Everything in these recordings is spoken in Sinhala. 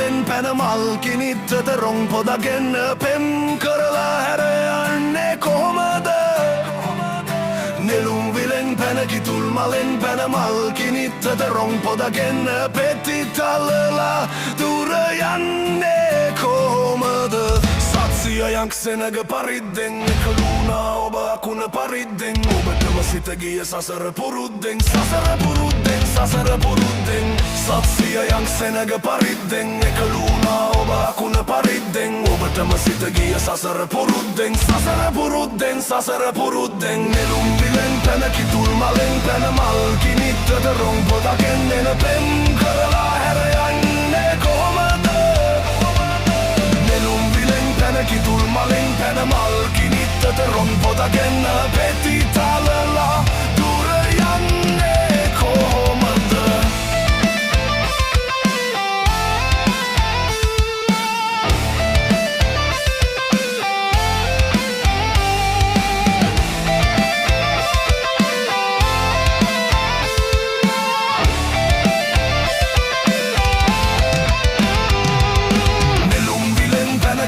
මලෙන් පැන මල් කිනිත්තට රොන් පොදගෙන පෙම් කරලා හැර යන්නේ කොහොමද? නෙළුම් විලෙන් පැන කිතුල් මලෙන් පැන මල් කිනිත්තට රොන් පොදගෙන පෙති තලලා දුර යන්නේ කොහොමද? සත්සියයක් සෙනග පරිද්දෙන් එකලුණා ඔබ අකුණ පරිද්දෙන් ඔබටම සිත ගිය සසර පුරුද්දෙන් සසර පුරුද්දෙන් සත්සියයක් සෙනග පරිද්දෙන් එකලුණා ඔබ අකුණ පරිද්දෙන් ඔබටම සිත ගිය සසර පුරුද්දෙන් සසර පුරුද්දෙන් නෙළුම් විලෙන් පැන කිතුල් මලෙන් පැන මල් කිනිත්තට රොන් පොදගෙන එන පෙම් කරලා හැර යන්නේ කොහොමද? නෙළුම් විලෙන් පැන කිතුල් මලෙන් පැන මල් කිනිත්තට රොන් පොදගෙන පෙති තලලා දුර යන්නේ කොහොමද?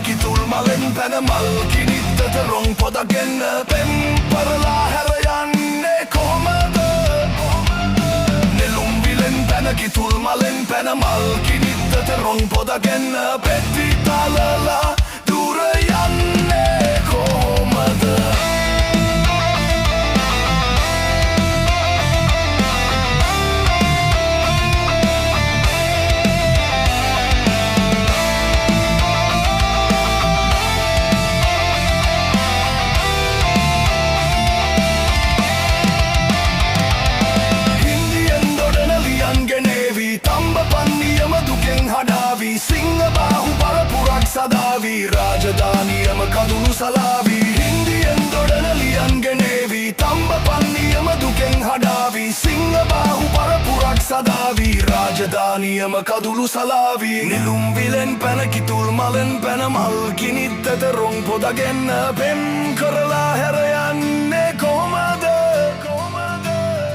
කිතුල් මලෙන් පැන මල් කිනිත්තට රොන් පොදගෙන පෙම් පරලා හැර යන්නේ කොහොමද? නෙළුම් විලෙන් පැන කිතුල් මලෙන් පැන මල් කිනිත්තට රොන් පොදගෙන පෙති තලලා දුර යන්නේ කොහොමද? සිංහ බාහු පරපුරක් සදාවී රාජධානියම කඳුළු සලාවී හින්දියෙන් දොඩන ලියන් ගෙනේවී තම්බ පන්නියම දුකෙන් හඩාවී සිංහ බාහු පරපුරක් සදාවී රාජධානියම කඳුළු සලාවී නෙළුම් විලෙන් පැන කිතුල් මලෙන් පැන මල් කිනිත්තට රොන් පොදගෙන පෙම් කරලා හැර යන්නේ කොහොමද?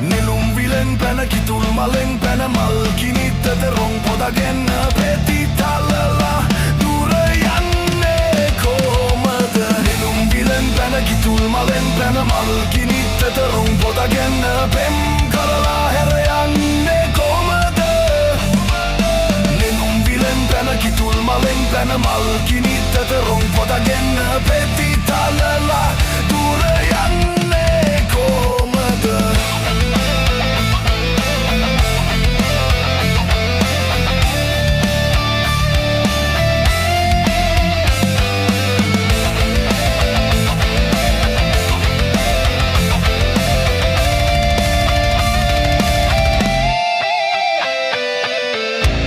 නෙළුම් විලෙන් පැන කිතුල් මලෙන් පැන මල් කිනිත්තට රොන් පොදගෙන පෙති තලලා දුර යන්නේ කොහොමද? නෙළුම් විලෙන් පැන කිතුල් මලෙන් පැන මල් කිනිත්තට රොන් පොදගෙන පෙම් කරලා හැර යන්නේ කොහොමද? නෙළුම් විලෙන් පැන කිතුල් මලෙන් පැන මල් කිනිත්තට රොන් පොදගෙන පෙති තලලා දුර යන්නේ